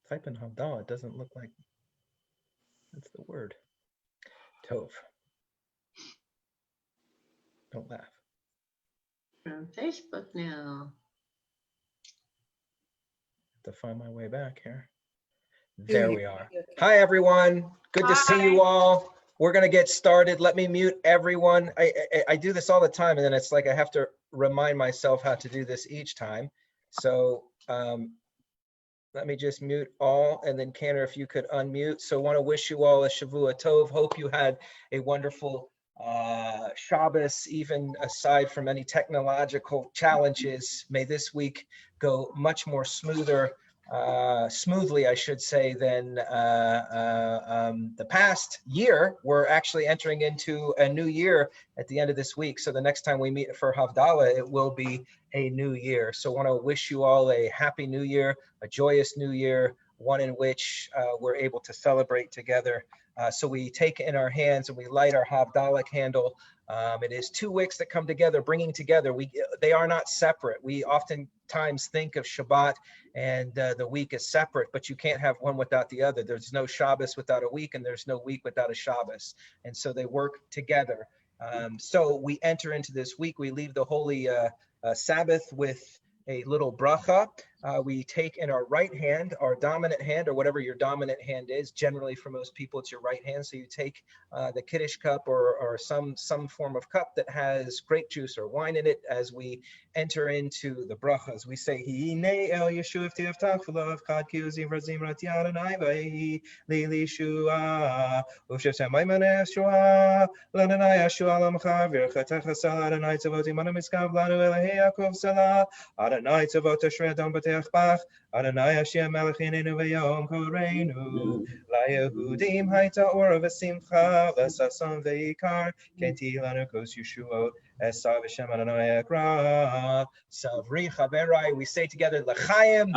Type in Havdalah, it doesn't look like that's the word. Tov. Don't laugh. We're on Facebook now. To find my way back here. There we are. Hi, everyone. Good to see you all. We're going to get started. Let me mute everyone. I do this all the time, and then it's like I have to remind myself how to do this each time. So let me just mute all, and then Canner, if you could unmute. So want to wish you all a Shavua Tov. Hope you had a wonderful Shabbos, even aside from any technological challenges. May this week go much more smoothly, I should say, than the past year. We're actually entering into a new year at the end of this week. So the next time we meet for Havdalah, it will be a new year. So I want to wish you all a happy new year, a joyous new year, one in which we're able to celebrate together. So we take in our hands and we light our Havdalah candle. It is two wicks that come together, bringing together. They are not separate. We oftentimes think of Shabbat and the week is separate, but you can't have one without the other. There's no Shabbos without a week, and there's no week without a Shabbos. And so they work together. So we enter into this week. We leave the holy Sabbath with a little bracha. We take in our right hand, our dominant hand, or whatever your dominant hand is. Generally, for most people, it's your right hand. So you take the Kiddush cup or some form of cup that has grape juice or wine in it as we enter into the brachas. We say, Hine el Yeshuv tivtach v'lo avchad ki uzim razim rati Adonai v'yehi li Yeshua u'shev shemayim Yeshua l'Adonai Yeshua l'amcha v'irchatech asal Adonai tzavot imanu miskav lanu Elohei Yaakov salah Adonai tzavot ashrei adon b'teach bach Adonai Hashem melechinenu v'yom koreinu la'yehudim hayta ora v'simcha v'sason v'ikar kenti lanu kos Yeshuot Esav Hashem Adonai Ekra Savri Chaverai. We say together L'chaim.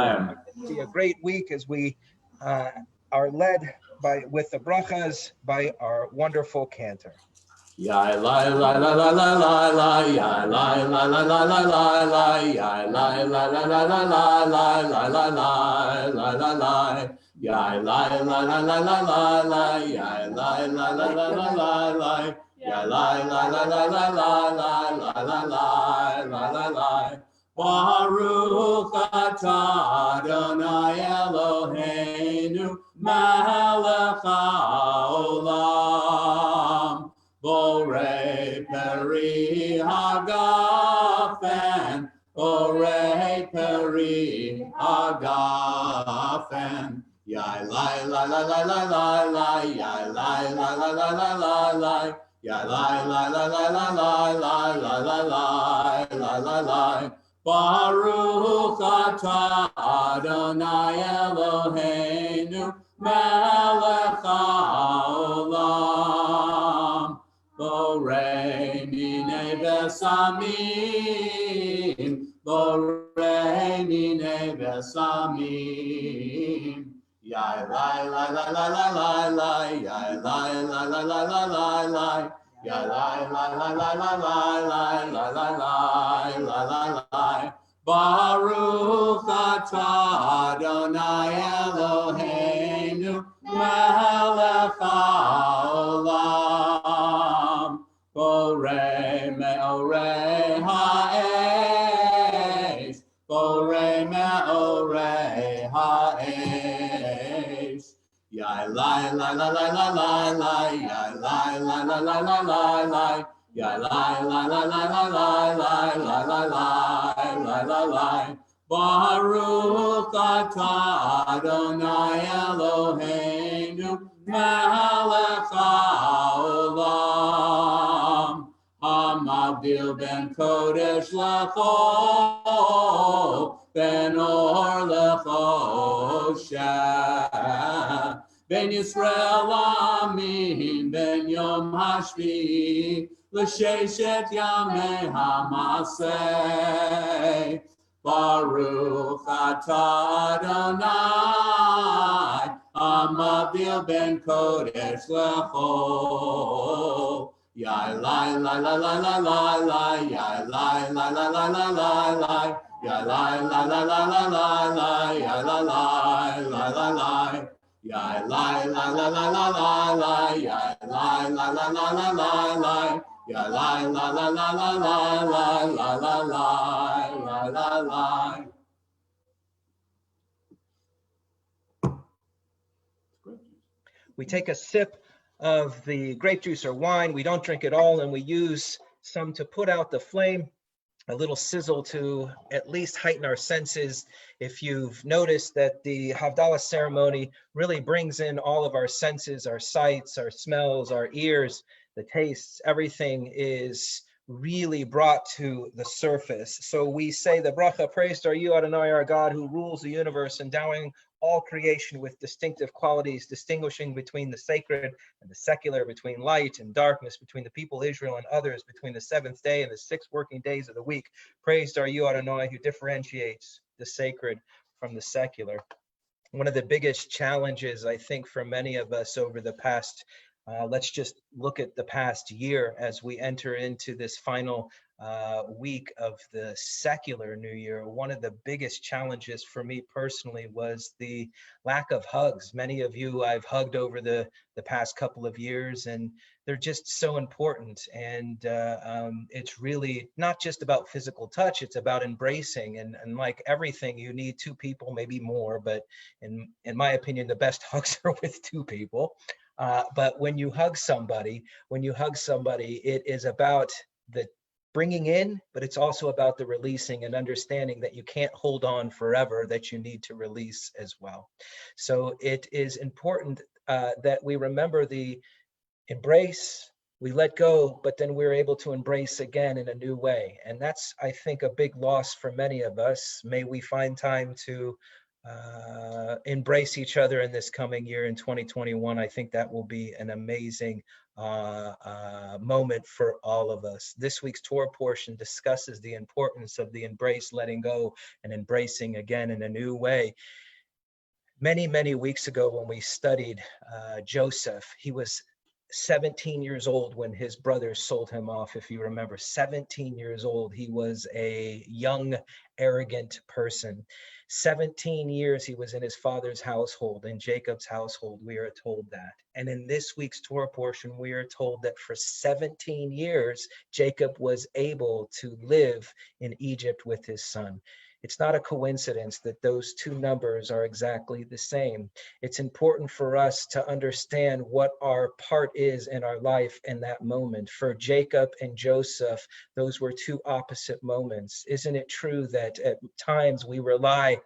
It'll be a great week as we are led with the brachas by our wonderful cantor. Ya la la la la la la la ya la la la la la la la ya la la la la la la la la la la la la la ya la la la la la la la ya la la la la la la la ya la la la la la la la la la la la la Baruch atah Adonai Eloheinu melech haolam Borei peri hagafen, borei peri hagafen. Yai lai la la la la la la, yai lai la la la la la la, yai lai la la la la la la la la la la la. Baruch atah Adonai Eloheinu melech haolam. Borei minei besamim, borei minei besamim. Yai lai la la la la la la, yai lai la la la la la la, yai lai la la la la la la la la la la la. Baruch atah Adonai Eloheinu melech haolam. Borei me'orei ha'esh, borei me'orei ha'esh. Yai lai la la la la la la, yai lai la la la la la la, yai lai la la la la la la la la la la. Baruch atah Adonai Eloheinu melech haolam. Hamavdil ben kodesh lecho, ben or lechoshet, ben Yisrael amin, ben yom hashvi, l'sheshet yamei hamaseh. Baruch atah Adonai, Hamavdil ben kodesh lecho. Yai lai la la la la la la, yai lai la la la la la la, Ya la la la la la la la, ya la la la la la. Ya la la la la la la la, ya la la la la la la la. Ya la la la la la la la la la la la. We take a sip of the grape juice or wine. We don't drink it all, and we use some to put out the flame, a little sizzle to at least heighten our senses. If you've noticed that the Havdalah ceremony really brings in all of our senses, our sights, our smells, our ears, the tastes, everything is really brought to the surface. So we say the bracha, praised are you, Adonai, our God, who rules the universe, endowing all creation with distinctive qualities, distinguishing between the sacred and the secular, between light and darkness, between the people Israel and others, between the seventh day and the 6 working days of the week. Praised are you, Adonai, who differentiates the sacred from the secular. One of the biggest challenges, I think, for many of us over the past, let's just look at the past year as we enter into this final week of the secular New Year. One of the biggest challenges for me personally was the lack of hugs. Many of you I've hugged over the past couple of years, and they're just so important. And it's really not just about physical touch, it's about embracing. And like everything, you need 2 people, maybe more, but in my opinion, the best hugs are with 2 people. But when you hug somebody, it is about the bringing in, but it's also about the releasing and understanding that you can't hold on forever, that you need to release as well. So it is important that we remember the embrace, we let go, but then we're able to embrace again in a new way. And that's, I think, a big loss for many of us. May we find time to embrace each other in this coming year in 2021. I think that will be an amazing moment for all of us. This week's Torah portion discusses the importance of the embrace, letting go, and embracing again in a new way. Many, many weeks ago when we studied Joseph, he was 17 years old when his brothers sold him off. If you remember, 17 years old. He was a young, arrogant person. 17 years he was in his father's household, in Jacob's household, we are told that. And in this week's Torah portion, we are told that for 17 years, Jacob was able to live in Egypt with his son. It's not a coincidence that those 2 numbers are exactly the same. It's important for us to understand what our part is in our life in that moment. For Jacob and Joseph, those were 2 opposite moments. Isn't it true that at times we rely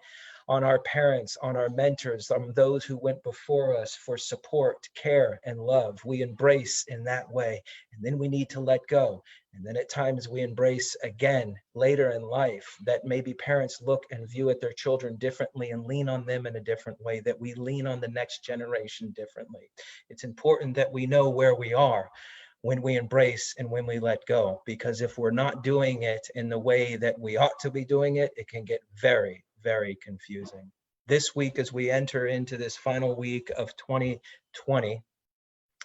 on our parents, on our mentors, on those who went before us for support, care, and love? We embrace in that way, and then we need to let go. And then at times we embrace again later in life, that maybe parents look and view at their children differently and lean on them in a different way, that we lean on the next generation differently. It's important that we know where we are when we embrace and when we let go, because if we're not doing it in the way that we ought to be doing it, it can get very, very confusing. This week, as we enter into this final week of 2020,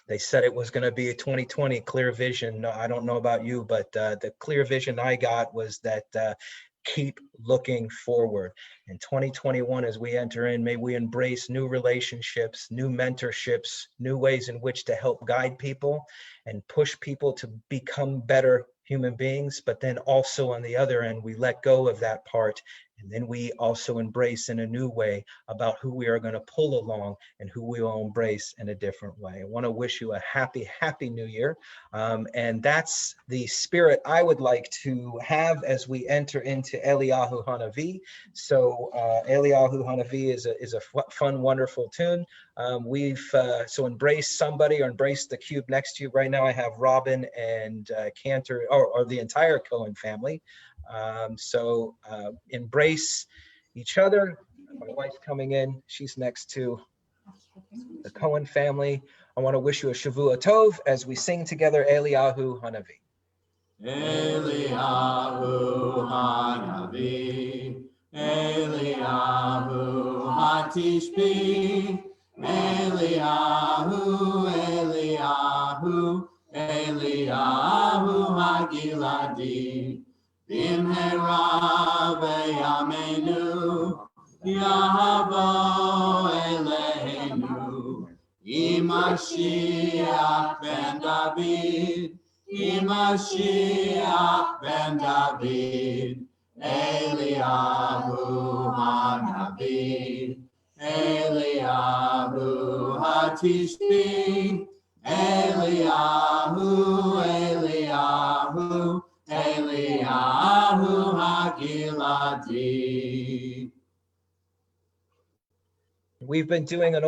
they said it was going to be a 2020 clear vision. I don't know about you, but the clear vision I got was that keep looking forward. In 2021, as we enter in, may we embrace new relationships, new mentorships, new ways in which to help guide people and push people to become better human beings. But then also on the other end, we let go of that part. And then we also embrace in a new way about who we are going to pull along and who we will embrace in a different way. I want to wish you a happy, happy New Year. And that's the spirit I would like to have as we enter into Eliyahu Hanavi. So Eliyahu Hanavi is a fun, wonderful tune. So embrace somebody or embrace the cube next to you. Right now I have Robin and Cantor, or the entire Cohen family. So embrace each other. My wife's coming in. She's next to the Cohen family. I want to wish you a Shavua Tov as we sing together Eliyahu Hanavi. Eliyahu Hanavi, Eliyahu Hatishbi, Eliyahu, Eliyahu, Eliyahu Hagiladi, במהרה בימינו יבוא אלינו עם משיח בן דוד, עם משיח בן דוד, אליהו הנביא, אליהו התשבי, אליהו, אליהו, אליהו הגלעדי. We've been doing an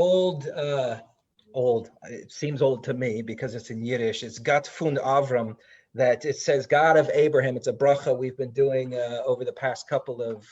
it seems old to me because it's in Yiddish. It's Gat fun Avram, that it says God of Abraham. It's a bracha we've been doing over the past couple of,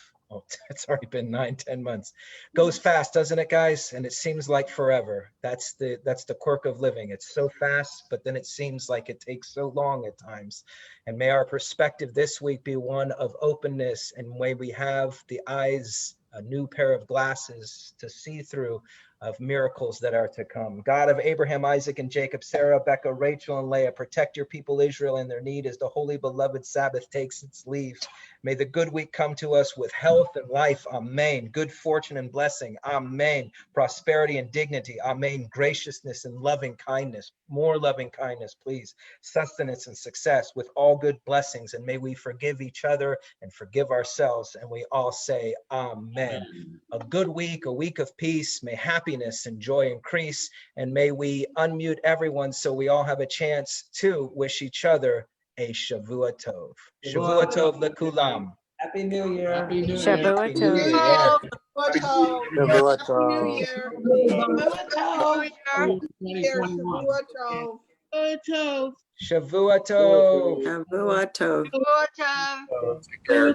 it's already been 9-10 months. Goes fast, doesn't it, guys? And it seems like forever. That's the quirk of living. It's so fast, but then it seems like it takes so long at times. And may our perspective this week be one of openness, and may we have the eyes, a new pair of glasses to see through, of miracles that are to come. God of Abraham, Isaac, and Jacob, Sarah, Becca, Rachel, and Leah, protect your people Israel in their need as the holy beloved Sabbath takes its leave. May the good week come to us with health and life. Amen. Good fortune and blessing. Amen. Prosperity and dignity. Amen. Graciousness and loving kindness. More loving kindness, please. Sustenance and success with all good blessings. And may we forgive each other and forgive ourselves. And we all say amen. A good week, a week of peace. May happiness and joy increase. And may we unmute everyone so we all have a chance to wish each other a Shavua Tov. Shavua Tov lekulam. Happy New Year. Happy New Year. Shavua Happy New Tov. Year. Yeah. Shavua Tov. Shavua Tov. Shavua Tov. Take care.